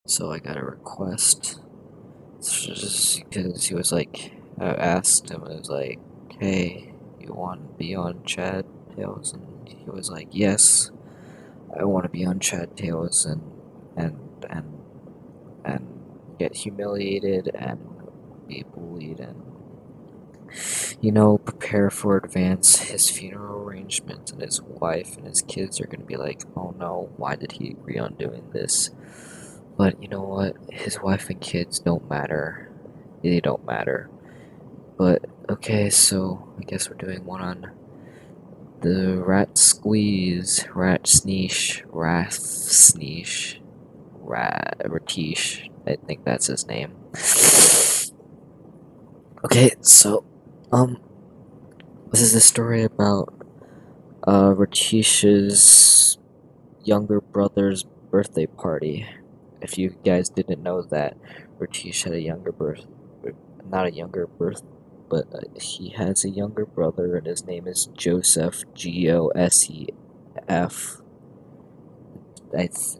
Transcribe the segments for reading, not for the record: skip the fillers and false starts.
So I got a request because he was like, I asked him, it was like, hey, you want to be on ChadTales? And he was like, yes, I want to be on ChadTales and and and get humiliated and be bullied and prepare for advance his funeral arrangements, and his wife and his kids are gonna be like, oh no, why did he agree on doing this? But you know what? His wife and kids don't matter. They don't matter. But okay, so I guess we're doing one on the Ratish. I think that's his name. Okay, so um, this is a story about Ratish's younger brother's birthday party. If you guys didn't know that, Ratish had a younger birth, not a younger birth, but he has a younger brother, and his name is Joseph. Josef. I th-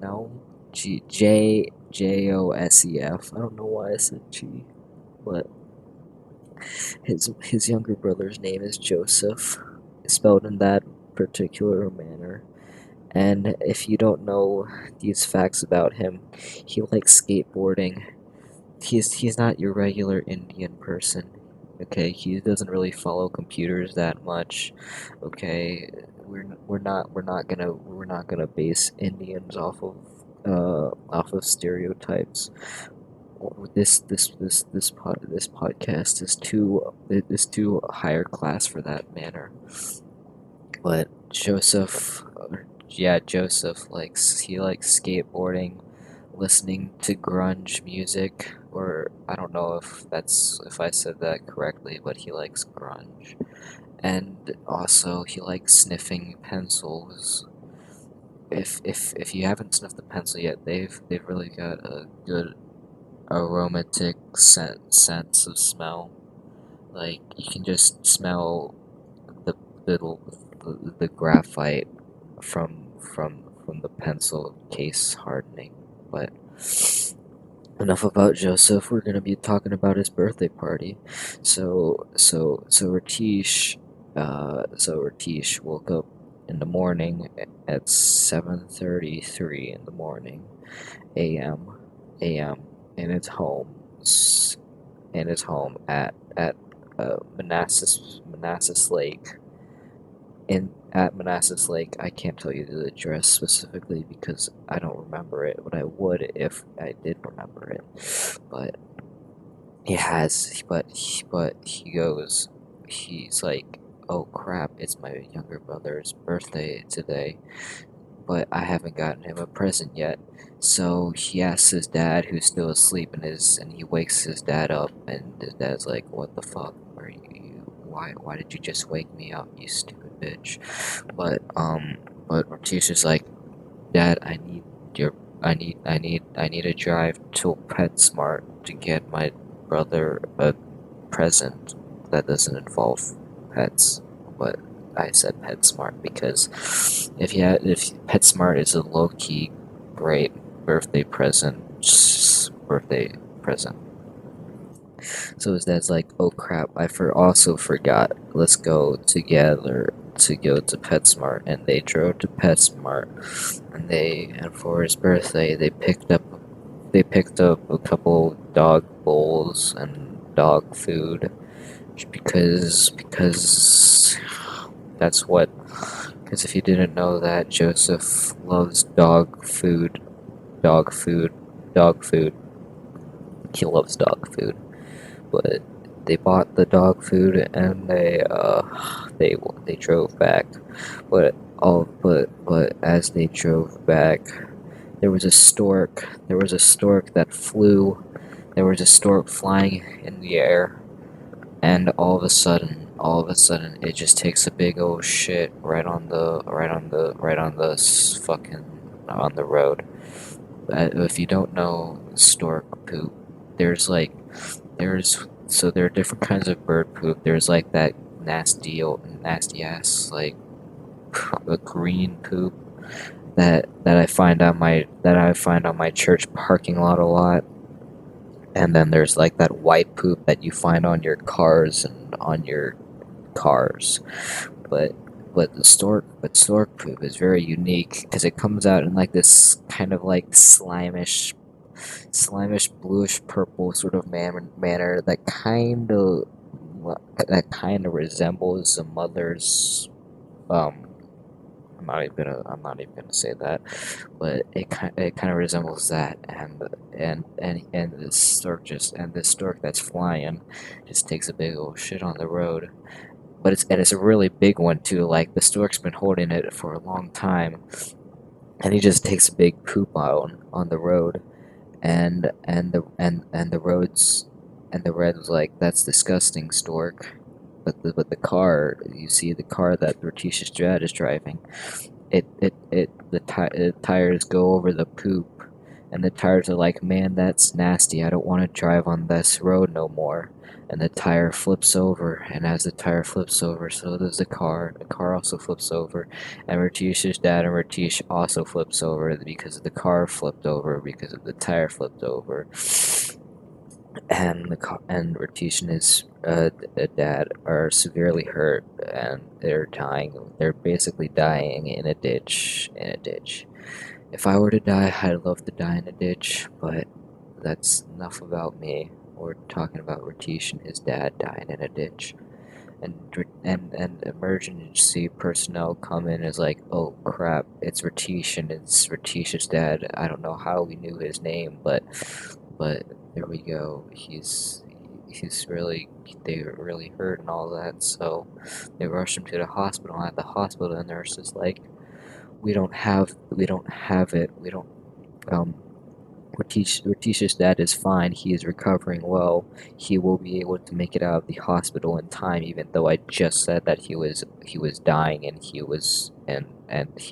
no, Josef. I don't know why I said G, but his younger brother's name is Joseph, spelled in that particular manner. And if you don't know these facts about him, he likes skateboarding. He's not your regular Indian person. Okay, he doesn't really follow computers that much. Okay, we're not gonna base Indians off of stereotypes. This podcast is too higher class for that manner. But Joseph he likes skateboarding, listening to grunge music, or I don't know if I said that correctly, but he likes grunge. And also he likes sniffing pencils. If you haven't sniffed the pencil yet, they've really got a good aromatic sense of smell. Like you can just smell the the the graphite from the pencil case hardening. But enough about Joseph. We're gonna be talking about his birthday party. So Ratish woke up in the morning at 7:33 in the morning, a.m. a.m. in his home, at Manassas Lake. At Manassas Lake, I can't tell you the address specifically because I don't remember it, but I would if I did remember it. But he has, but he goes, he's like, oh crap, it's my younger brother's birthday today, but I haven't gotten him a present yet. So he asks his dad, who's still asleep, and he wakes his dad up, and his dad's like, "What the fuck? Are you? Why did you just wake me up, you stupid bitch?" But but Morticia's like, "Dad, your, I need a drive to PetSmart to get my brother a present that doesn't involve pets." But I said PetSmart because if PetSmart is a low key great birthday present, birthday present. So his dad's like, "Oh crap! Also forgot. Let's go together to go to PetSmart." And they drove to PetSmart, and for his birthday they picked up a couple dog bowls and dog food because that's what. Because if you didn't know that, Joseph loves dog food, dog food. He loves dog food. But they bought the dog food and they drove back. But as they drove back, there was a stork that flew. There was a stork flying in the air, and all of a sudden, it just takes a big old shit fucking on the road. If you don't know stork poop, there's like there are different kinds of bird poop. There's like that nasty ass like a green poop that I find on my church parking lot a lot. And then there's like that white poop that you find on your cars and on your cars. But stork poop is very unique because it comes out in like this kind of like slimish bluish purple sort of manner that kind of resembles a mother's um I'm not even gonna say that, but it kind of resembles that, and this stork that's flying just takes a big old shit on the road, but it's a really big one too. Like the stork's been holding it for a long time, and he just takes a big poop on the road, and the roads and the red was like, that's disgusting, stork. But the car, you see the car that Ratish's dad is driving, the tires go over the poop, and the tires are like, man, that's nasty. I don't want to drive on this road no more. And the tire flips over, and as the tire flips over, so does the car. The car also flips over, and Ratish's dad and Ratish also flips over because the car flipped over because of the tire flipped over. And Ratish and his dad are severely hurt, and they're dying. They're basically dying in a ditch. If I were to die, I'd love to die in a ditch, but that's enough about me. We're talking about Ratish and his dad dying in a ditch. And emergency personnel come in as like, oh crap, it's Ratish and it's Ratish's dad. I don't know how we knew his name, but there we go. They were really hurt and all that, so they rushed him to the hospital. And at the hospital, the nurse is like, we don't have it. We don't. Ratish's dad is fine. He is recovering well. He will be able to make it out of the hospital in time. Even though I just said that he was dying and he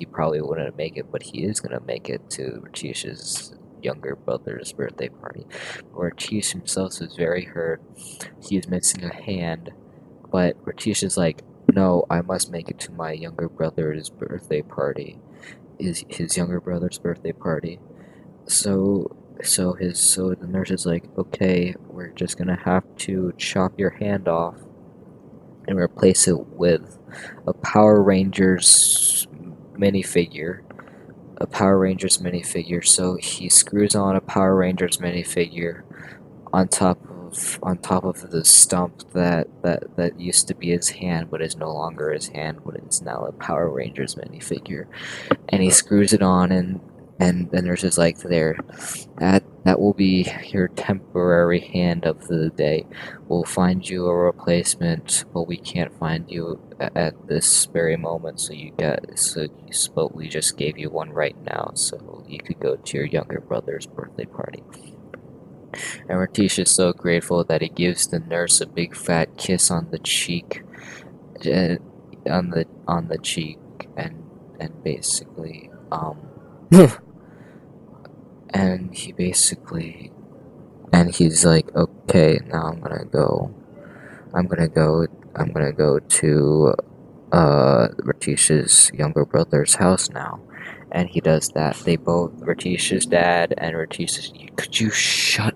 probably wouldn't make it, but he is gonna make it to Ratish's younger brother's birthday party. Ratish himself is very hurt. He is missing a hand, but Ratish is like, no, I must make it to my younger brother's birthday party. Is his younger brother's birthday party. So the nurse is like, okay, we're just gonna have to chop your hand off and replace it with a Power Rangers minifigure. A Power Rangers minifigure. So he screws on a Power Rangers minifigure on top of the stump that used to be his hand but is no longer his hand, but it's now a Power Rangers minifigure. And he screws it on, and the nurse is like, there, that will be your temporary hand of the day. We'll find you a replacement, but we can't find you at this very moment, but we just gave you one right now, so you could go to your younger brother's birthday party. And Ratish is so grateful that he gives the nurse a big fat kiss on the cheek, uh, on the cheek, and basically and he's like, okay, now I'm gonna go to Ratish's younger brother's house now. And he does that. Ratish's dad and Ratish's, could you shut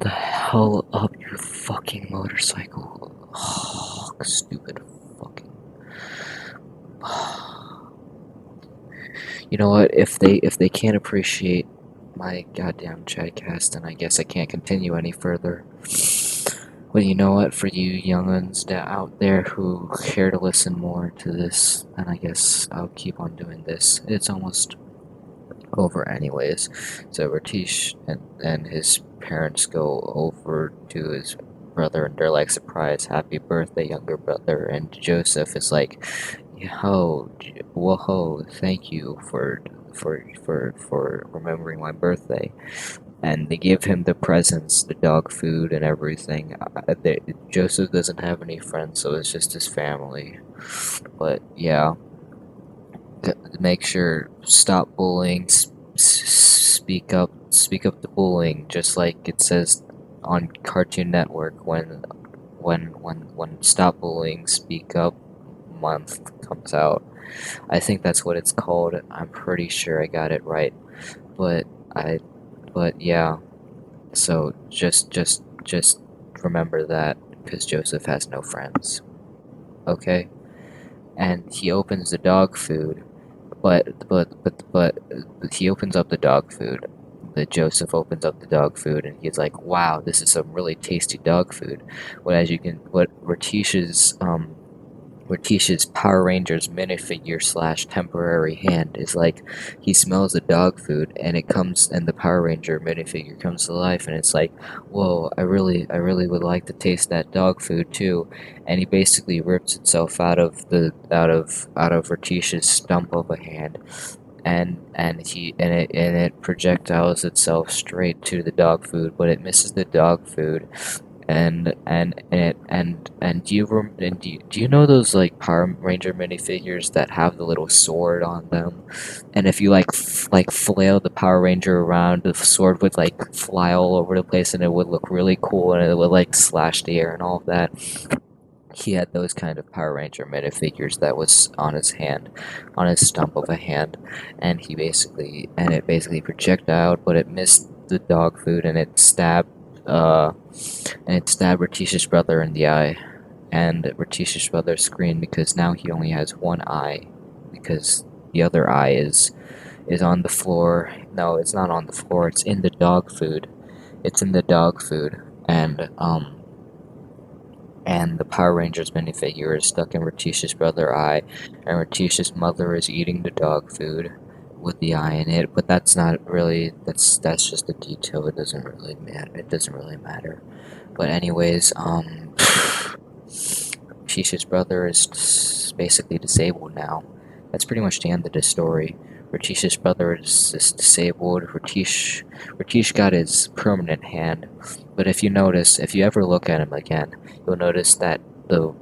the hell up, your fucking motorcycle? Oh, stupid fucking. You know what? If they can't appreciate my goddamn Chadcast, then I guess I can't continue any further. But you know what? For you young'uns out there who care to listen more to this, then I guess I'll keep on doing this. It's almost over anyways. So Ratish and his parents go over to his brother and they're like, surprise, happy birthday, younger brother. And Joseph is like, whoa, thank you for remembering my birthday. And they give him the presents, the dog food, and everything. Joseph doesn't have any friends, so it's just his family. But yeah, make sure, stop bullying, speak up to bullying, just like it says on Cartoon Network when Stop Bullying, Speak Up month comes out. I think that's what it's called. I'm pretty sure I got it right. But I, but yeah. So just remember that because Joseph has no friends. Okay? And he opens the dog food, but he opens up the dog food. But Joseph opens up the dog food and he's like, "Wow, this is some really tasty dog food." What Ratish's Power Rangers minifigure slash temporary hand is like, he smells the dog food and it comes and the Power Ranger minifigure comes to life and it's like, whoa, I really would like to taste that dog food too. And he basically rips itself out of Ratish's stump of a hand and it projectiles itself straight to the dog food, but it misses the dog food and do you know those like Power Ranger minifigures that have the little sword on them? And if you like flail the Power Ranger around, the sword would like fly all over the place, and it would look really cool, and it would like slash the air and all of that. He had those kind of Power Ranger minifigures that was on his hand, on his stump of a hand, and it basically projected out, but it missed the dog food, uh and it stabbed Ratish's brother in the eye. And Ratish's brother screamed because now he only has one eye, because the other eye is on the floor. No, it's not on the floor. It's in the dog food. It's in the dog food, and the Power Rangers minifigure is stuck in Ratish's brother eye, and Ratish's mother is eating the dog food with the eye in it. But that's not really that's just a detail. It doesn't really matter. It doesn't really matter. But anyways, Ratish's brother is basically disabled now. That's pretty much the end of the story. Ratish's brother is disabled. Ratish got his permanent hand, but if you ever look at him again, you'll notice that the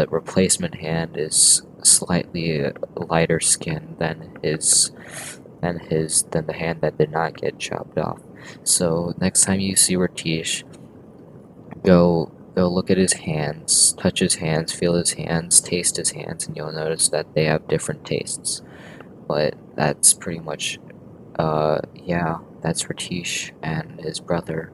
replacement hand is slightly lighter skin than the hand that did not get chopped off. So next time you see Ratish, go look at his hands, touch his hands, feel his hands, taste his hands, and you'll notice that they have different tastes. But that's pretty much, yeah, that's Ratish and his brother.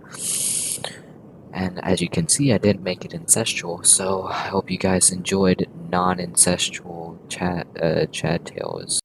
And as you can see, I didn't make it incestual, so I hope you guys enjoyed non-incestual Chad Tales.